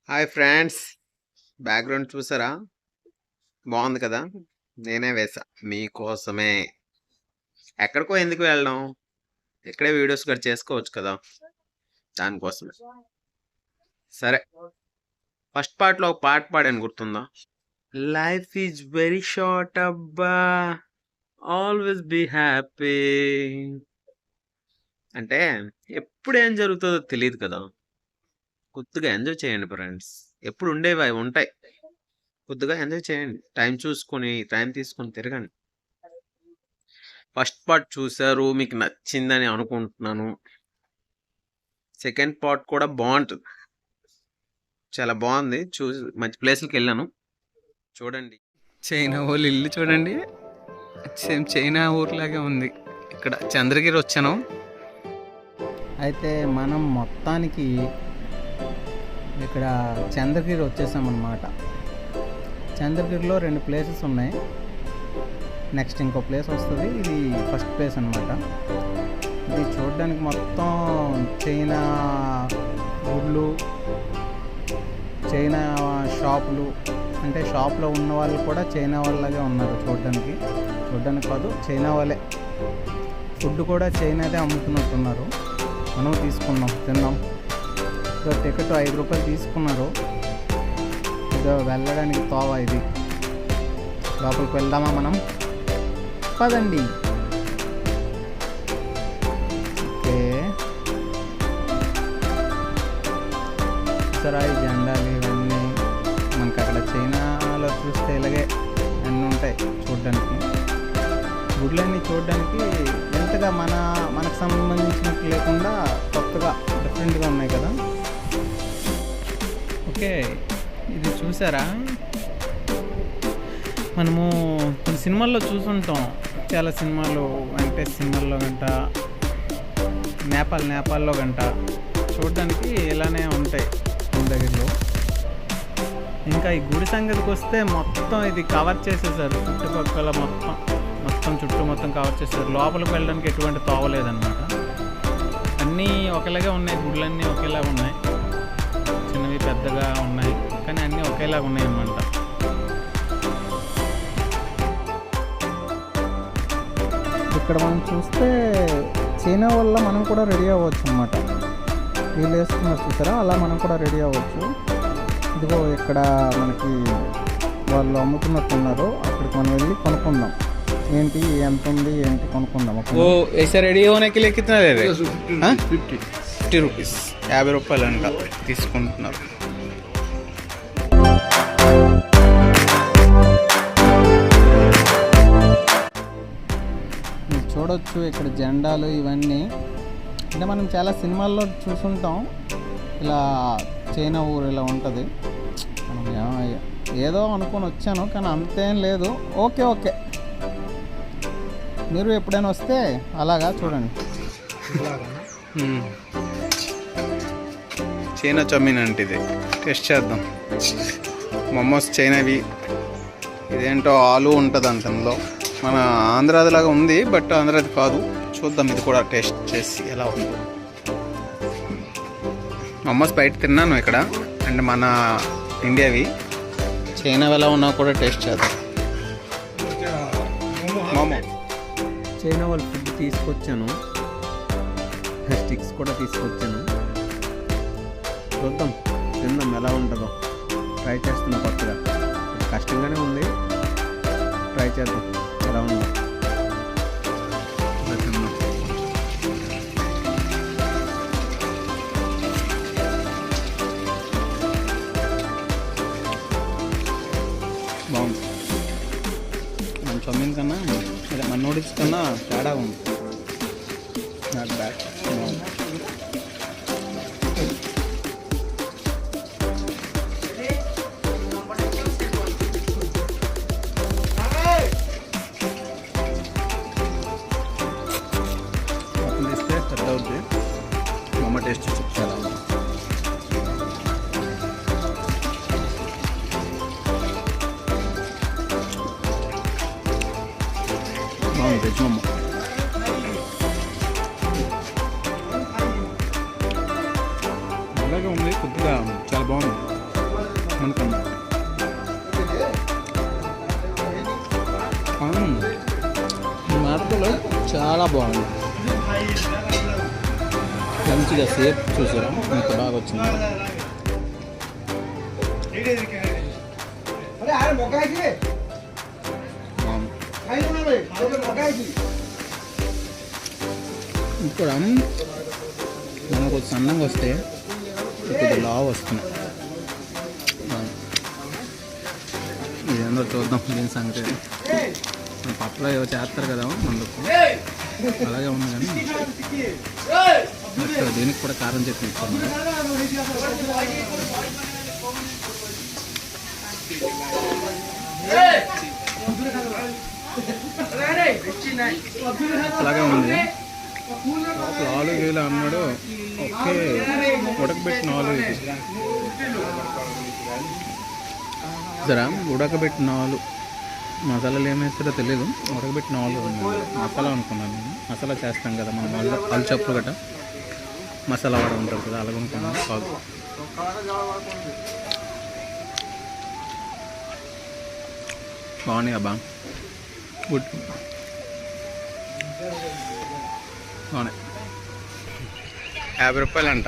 Hi friends, background చూసారా? బాగుంది కదా? నేనే వేసా మీకోసమే. ఎక్కడికో ఎందుకు వెళ్ళడం, ఇక్కడే వీడియోస్ కూడా చేసుకోవచ్చు కదా, దానికోసమే. సరే, ఫస్ట్ పార్ట్లో ఒక పాట పాడాను, గుర్తుందా? లైఫ్ ఈజ్ వెరీ షార్ట్ అబ్బా, ఆల్వేస్ బీ హ్యాపీ. అంటే ఎప్పుడు ఏం జరుగుతుందో తెలియదు కదా, కొద్దిగా ఎంజాయ్ చేయండి ఫ్రెండ్స్. ఎప్పుడు ఉండేవి అవి ఉంటాయి, కొద్దిగా ఎంజాయ్ చేయండి. టైం చూసుకొని, టైం తీసుకొని తిరగండి. ఫస్ట్ పార్ట్ చూసారు, మీకు నచ్చిందని అనుకుంటున్నాను. సెకండ్ పార్ట్ కూడా బాగుంటుంది, చాలా బాగుంది. చూసి మంచి ప్లేస్లకి వెళ్ళాను, చూడండి. చైనా వాళ్ళు ఇల్లు చూడండి, సేమ్ చైనా ఊర్లాగే ఉంది. ఇక్కడ చంద్రగిరి వచ్చాను. అయితే మనం మొత్తానికి ఇక్కడ చంద్రగిరి వచ్చేసామన్నమాట. చంద్రగిరిలో 2 ప్లేసెస్ ఉన్నాయి, నెక్స్ట్ ఇంకో ప్లేస్ వస్తుంది. ఇది ఫస్ట్ ప్లేస్ అన్నమాట. ఇది చూడడానికి మొత్తం చైనా గుళ్ళు, చైనా షాపులు, అంటే షాప్లో ఉన్న వాళ్ళు కూడా చైనా వాళ్ళలాగే ఉన్నారు చూడడానికి కాదు, చైనా వాళ్ళే. ఫుడ్ కూడా చైనాదే అమ్ముతున్నట్టున్నారు. మనం తీసుకున్నాం, తిన్నాం. టికెట్ 5 రూపాయలు తీసుకున్నారు. ఇదో వెళ్ళడానికి తోవ ఇది. లోపలికి వెళ్దామా మనం? పదండి. ఓకే, సరే. ఈ జెండాలు ఇవన్నీ మనకి అక్కడ చైనాలో చూస్తే ఇలాగే అన్నీ ఉంటాయి చూడడానికి. గుడ్లన్నీ చూడడానికి ఎంతగా మనకు సంబంధించినట్టు లేకుండా కొత్తగా డిఫరెంట్గా ఉన్నాయి కదా. ఓకే, ఇది చూసారా? మనము కొన్ని సినిమాల్లో చూసుంటాం, చాలా సినిమాలు, వెంకటేష్ సినిమాల్లో గంట, నేపాల్లో గంట చూడడానికి ఇలానే ఉంటాయి మన దగ్గరలో. ఇంకా ఈ గుడి సంగతికి వస్తే మొత్తం ఇది కవర్ చేసేసారు, చుట్టుపక్కల మొత్తం చుట్టూ మొత్తం కవర్ చేశారు. లోపలికి వెళ్ళడానికి ఎటువంటి తోవలేదన్నమాట. అన్నీ ఒకేలాగే ఉన్నాయి, గుళ్ళన్నీ ఒకేలాగా ఉన్నాయి, చిన్నవి పెద్దగా ఉన్నాయి, కానీ అన్నీ ఒకేలాగా ఉన్నాయి అన్నమాట. ఇక్కడ మనం చూస్తే చైనా వల్ల మనం కూడా రెడీ అవ్వచ్చు అన్నమాట. వీళ్ళు వేసుకున్నారు చూసారా, అలా మనం కూడా రెడీ అవ్వచ్చు. ఇదిగో ఇక్కడ మనకి వాళ్ళు అమ్ముతున్నట్టున్నారు, అక్కడికి మనం వెళ్ళి కొనుక్కుందాం. ఏంటి, ఎంత ఉంది, ఏంటి కొనుక్కుందాం. ఓ ऐसे రెడీ होनेके लिए कितना ले रहे? 50 రూపీస్, 50 రూపాయలు అంట తీసుకుంటున్నారు. మీరు చూడొచ్చు ఇక్కడ జెండాలు ఇవన్నీ. అంటే మనం చాలా సినిమాల్లో చూసుంటాం, ఇలా చైనా ఊరు ఇలా ఉంటుంది. ఏదో అనుకొని వచ్చాను, కానీ అంతేం లేదు. ఓకే, మీరు ఎప్పుడైనా వస్తే అలాగా చూడండి. చైనా చౌమీన్ అంటే ఇది టేస్ట్ చేద్దాం. మోమోస్ చైనావి. ఇదేంటో ఆలు ఉంటుంది అంత అందులో. మన ఆంధ్రాదిలాగా ఉంది, బట్ ఆంధ్రాది కాదు. చూద్దాం ఇది కూడా టేస్ట్ చేసి ఎలా ఉందో. మోమోస్ బయట తిన్నాను ఇక్కడ, అండ్ మన ఇండియావి. చైనా ఎలా ఉన్నా కూడా టేస్ట్ చేద్దాం. మోమో చైనా వాళ్ళ ఫుడ్ తీసుకొచ్చాను, స్టిక్స్ కూడా తీసుకొచ్చాను. చూద్దాం, తిందాం ఎలా ఉంటుందో. ట్రై చేస్తున్నా కొత్తగా, కష్టంగానే ఉంది, ట్రై చేద్దాం ఎలా ఉందో. తిందాం. బాగుంది, మన చౌమీన్ కన్నా, అదే మన నూడిల్స్ కన్నా తేడా ఉంది. Not bad. తీస్తే పెద్ద అవుద్ది. మమ్మ టేస్ట్ చాలా బాగుంది. వెజ్ మమ్మ అలాగే ఉంది, కొద్దిగా చాలా బాగుంది. చాలా బాగుంది. మంచిగా సేఫ్ చూసారా ఎంత బాగా వచ్చింది. ఇక్కడ మనకు సన్నంగా వస్తే కొద్దిగా లావు వస్తుంది. ఇదేందో చూద్దాం దీని సంగతి. పప్పులో ఏవో చేస్తారు కదా ముందుకు, అలాగే ఉంది కానీ దీనికి కూడా కారం చెప్పి ఇస్తున్నాను. అలాగే ఉంది. ఆలు వేలు అన్నాడు. ఓకే, ఉడకబెట్టిన ఆలు ఇది సరే. ఉడకబెట్టిన ఆలు మసాలాలు ఏమేస్తారో తెలియదు. ఉడకబెట్టిన ఆలు మసాలా అనుకున్నాను నేను. మసాలా చేస్తాం కదా మనం, ఆలు చప్పులు గట్ట మసాలా వాడ ఉంటుంది కదా, అలాగే అనుకున్నాను. కాదు, బాగున్నాయి అబ్బా, గుడ్ బాగున్నాయి. 50 రూపాయలు అంట.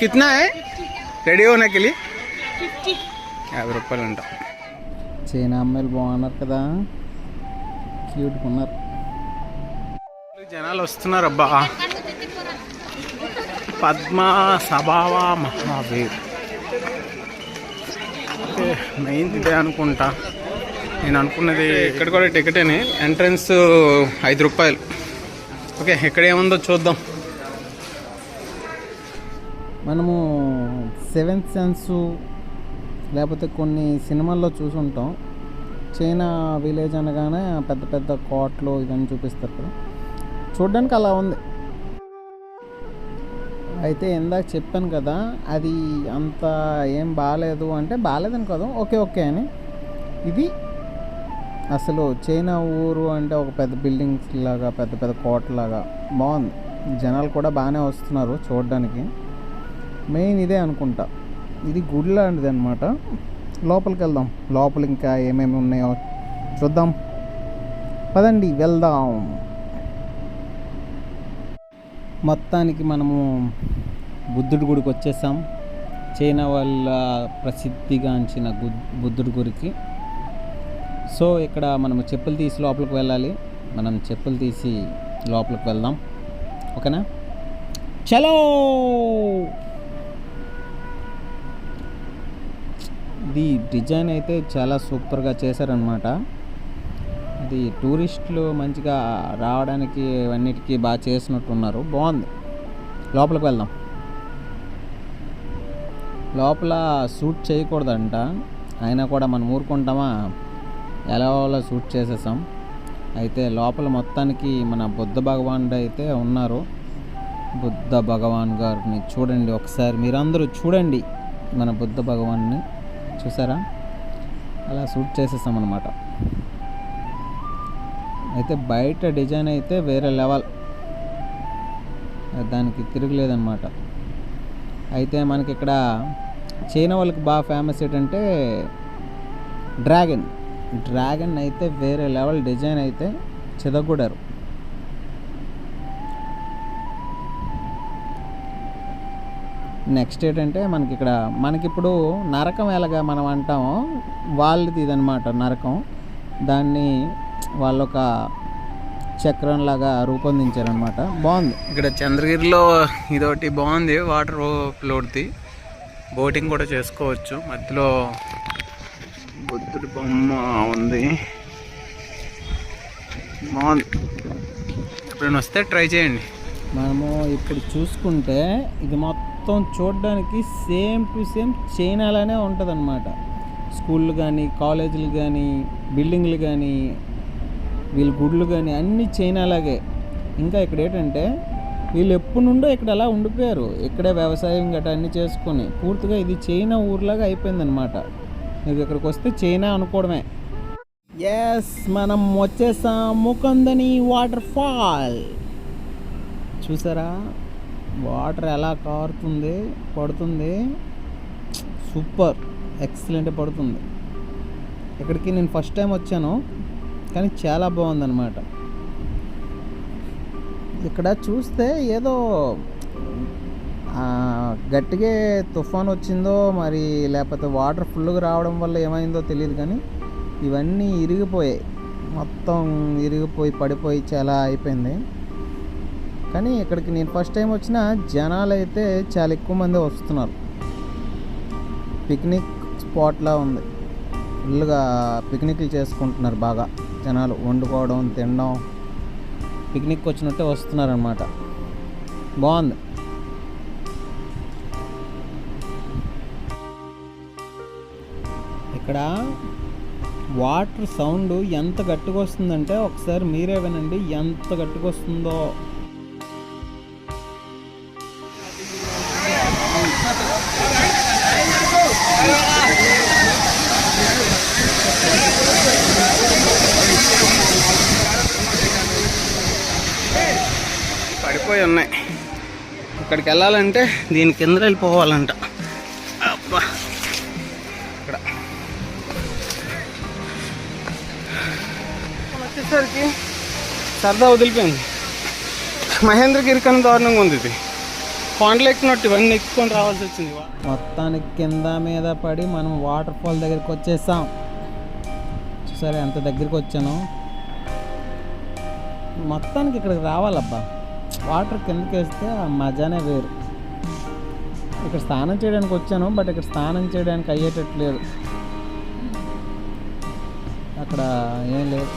కిतना है రెడీ होने के लिए? 50 రూపాయలు అంట. చైనా అమ్మాయిలు బాగున్నారు కదా, క్యూట్గా ఉన్నారు. జనాలు వస్తున్నారు అబ్బా. పద్మ సభావ మహావీర్ మెయిన్ ఇదే అనుకుంటా. నేను అనుకున్నది ఇక్కడ కూడా టికెటేనే. ఎంట్రన్స్ 5 రూపాయలు. ఓకే, ఇక్కడ ఏముందో చూద్దాం. మనము సెవెంత్ సెన్స్ లేకపోతే కొన్ని సినిమాల్లో చూసుంటాం. చైనా విలేజ్ అనగానే పెద్ద పెద్ద కోట్లు ఇవన్నీ చూపిస్తారు కదా, చూడ్డానికి అలా ఉంది. అయితే ఇందాక చెప్పాను కదా, అది అంత ఏం బాగాలేదు అంటే బాగాలేదని కాదు, ఓకే ఓకే అని. ఇది అసలు చైనా ఊరు అంటే ఒక పెద్ద బిల్డింగ్స్ లాగా, పెద్ద పెద్ద కోటలాగా బాగుంది. జనాలు కూడా బాగానే వస్తున్నారు చూడడానికి. మెయిన్ ఇదే అనుకుంటా. ఇది గుడి లాంటిది అనమాట. లోపలికి వెళ్దాం. లోపల ఇంకా ఏమేమి ఉన్నాయో చూద్దాం. పదండి వెళ్దాం. మొత్తానికి మనము బుద్ధుడి గుడికి వచ్చేసాం. చైనా వాళ్ళ ప్రసిద్ధిగాంచిన బుద్ధుడి గుడికి. సో ఇక్కడ మనము చెప్పులు తీసి లోపలికి వెళ్ళాలి. మనం చెప్పులు తీసి లోపలికి వెళ్దాం. ఓకేనా, చలో. ఇది డిజైన్ అయితే చాలా సూపర్గా చేశారనమాట. అది టూరిస్టులు మంచిగా రావడానికి అన్నిటికీ బాగా చేసినట్టున్నారు. బాగుంది. లోపలికి వెళ్దాం. లోపల షూట్ చేయకూడదంట, అయినా కూడా మనం ఊరుకుంటామా, ఎలా షూట్ చేసేసాం. అయితే లోపల మొత్తానికి మన బుద్ధ భగవానుడు అయితే ఉన్నారు. బుద్ధ భగవాన్ గారిని చూడండి ఒకసారి, మీరందరూ చూడండి. మన బుద్ధ భగవాన్ని చూసారా, అలా షూట్ చేసేసాం అన్నమాట. అయితే బయట డిజైన్ అయితే వేరే లెవెల్, దానికి తిరగలేదన్నమాట. అయితే మనకి ఇక్కడ చైనా వాళ్ళకి బాగా ఫేమస్ ఏంటంటే డ్రాగన్ అయితే వేరే లెవెల్ డిజైన్ అయితే చెదగొడారు. నెక్స్ట్ ఏంటంటే మనకిప్పుడు నరకం ఎలాగా మనం అంటామో వాళ్ళది ఇదనమాట నరకం. దాన్ని వాళ్ళొక చక్రం లాగా రూపొందించారనమాట. బాగుంది. ఇక్కడ చంద్రగిరిలో ఇదొకటి బాగుంది, వాటర్ ఫ్లోట్ది. బోటింగ్ కూడా చేసుకోవచ్చు. మధ్యలో బుద్ధుడి బొమ్మ ఉంది, బాగుంది. ఎప్పుడైనా వస్తే ట్రై చేయండి. మనము ఇప్పుడు చూసుకుంటే ఇది మొత్తం చూడడానికి సేమ్ టు సేమ్ చైనాలోనే ఉంటుంది అన్నమాట. స్కూళ్ళు కానీ, కాలేజీలు కానీ, బిల్డింగ్లు కానీ, వీళ్ళ గుళ్ళు కానీ అన్నీ చైనాలాగే. ఇంకా ఇక్కడ ఏంటంటే వీళ్ళు ఎప్పటి నుండో ఇక్కడ అలా ఉండిపోయారు. ఇక్కడే వ్యవసాయం గట్రా అన్నీ చేసుకొని పూర్తిగా ఇది చైనా ఊర్లాగా అయిపోయిందనమాట. మీకు ఇక్కడికి వస్తే చైనా అనుకోవడమే. ఎస్, మనం వచ్చేసాం ముకందని వాటర్ ఫాల్. చూసారా వాటర్ ఎలా కారుతుంది, పడుతుంది. సూపర్, ఎక్సలెంట్ పడుతుంది. ఇక్కడికి నేను ఫస్ట్ టైం వచ్చాను. కానీ చాలా బాగుందన్నమాట. ఇక్కడ చూస్తే ఏదో గట్టిగా తుఫాన్ వచ్చిందో మరి లేకపోతే వాటర్ ఫుల్గా రావడం వల్ల ఏమైందో తెలియదు, కానీ ఇవన్నీ ఇరిగిపోయాయి, మొత్తం ఇరిగిపోయి పడిపోయి చాలా అయిపోయింది. కానీ ఇక్కడికి నేను ఫస్ట్ టైం వచ్చిన జనాలు అయితే చాలా ఎక్కువ మంది వస్తున్నారు. పిక్నిక్ స్పాట్లా ఉంది, ఫుల్గా పిక్నిక్లు చేసుకుంటున్నారు బాగా జనాలు, వండుకోవడం తినడం పిక్నిక్ వచ్చినట్టే వస్తున్నారు అన్నమాట. బాగుంది. ఇక్కడ వాటర్ సౌండ్ ఎంత గట్టిగా వస్తుందంటే ఒకసారి మీరే వినండి ఎంత గట్టిగా వస్తుందో. పడిపోయి ఉన్నాయి. ఇక్కడికి వెళ్ళాలంటే దీని కింద వెళ్ళిపోవాలంట. అబ్బా, ఇక్కడ వచ్చేసరికి సరదా వదిలిపోయింది. మహేంద్రగిరి కన్నా దారుణంగా ఉంది ఇది. కొండలు ఎక్కినట్టు ఇవన్నీ ఎక్కుకొని రావాల్సి వచ్చింది. మొత్తానికి కింద మీద పడి మనం వాటర్ ఫాల్ దగ్గరికి వచ్చేసాం. సరే ఎంత దగ్గరికి వచ్చాను. మొత్తానికి ఇక్కడికి రావాలబ్బా, వాటర్ కిందకి వేస్తే ఆ మజానే వేరు. ఇక్కడ స్నానం చేయడానికి వచ్చాను, బట్ ఇక్కడ స్నానం చేయడానికి అయ్యేటట్లేదు, అక్కడ ఏం లేదు.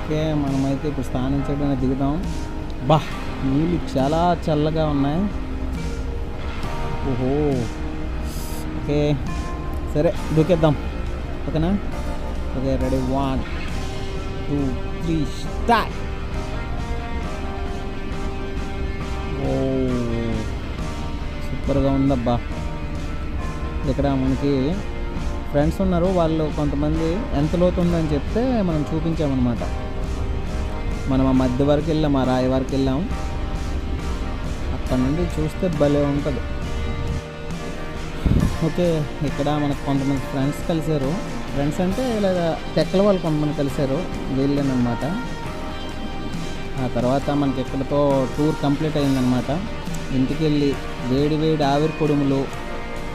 ఓకే, మనమైతే ఇప్పుడు స్నానం చేయడానికి దిగుదాం. బా, నీళ్ళు చాలా చల్లగా ఉన్నాయి. ఓహో, ఓకే సరే దూకేద్దాం. ఓకేనా? Okay, ready, 1 2 3 start. ఓ సూపర్గా ఉందబ్బా. ఇక్కడ మనకి ఫ్రెండ్స్ ఉన్నారు, వాళ్ళు కొంతమంది ఎంత లోతు ఉందని చెప్తే మనం చూపించామన్నమాట. మనం ఆ మధ్య వరకు వెళ్ళాం, ఆ రాయి వరకు వెళ్ళాం. అక్కడ నుండి చూస్తే భలే ఉంటుంది. ఓకే, ఇక్కడ మనకు కొంతమంది ఫ్రెండ్స్ కలిశారు. ఫ్రెండ్స్ అంటే ఇలాగ టెక్కల వాళ్ళు కొంతమంది కలిశారు, వెళ్ళానమాట. ఆ తర్వాత మనకి ఎక్కడితో టూర్ కంప్లీట్ అయిందనమాట. ఇంటికి వెళ్ళి వేడి వేడి ఆవిరి పొడుములు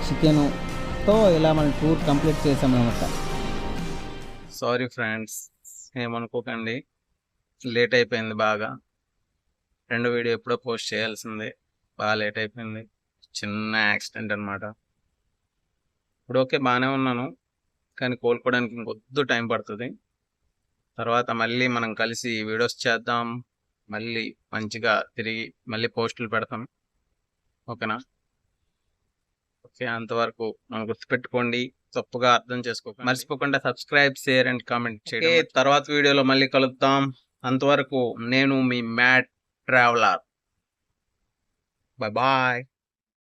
చికెనుతో ఇలా మనం టూర్ కంప్లీట్ చేసామన్నమాట. సారీ ఫ్రెండ్స్, ఏమనుకోకండి, లేట్ అయిపోయింది బాగా. 2 వీడియో ఎప్పుడో పోస్ట్ చేయాల్సిందే, బాగా లేట్ అయిపోయింది. చిన్న యాక్సిడెంట్ అనమాట. ఇప్పుడు ఓకే, బాగానే ఉన్నాను, కానీ కోలుకోవడానికి ఇంకొద్దు టైం పడుతుంది. తర్వాత మళ్ళీ మనం కలిసి వీడియోస్ చేద్దాం, మళ్ళీ మంచిగా తిరిగి మళ్ళీ పోస్టులు పెడతాం. ఓకేనా? ఓకే, అంతవరకు మనం గుర్తుపెట్టుకోండి, తప్పుగా అర్థం చేసుకోకండి, మర్చిపోకుండా సబ్స్క్రైబ్, షేర్ అండ్ కామెంట్ చేయండి. తర్వాత వీడియోలో మళ్ళీ కలుద్దాం. అంతవరకు నేను మీ మ్యాడ్ ట్రావెలర్. Bye bye.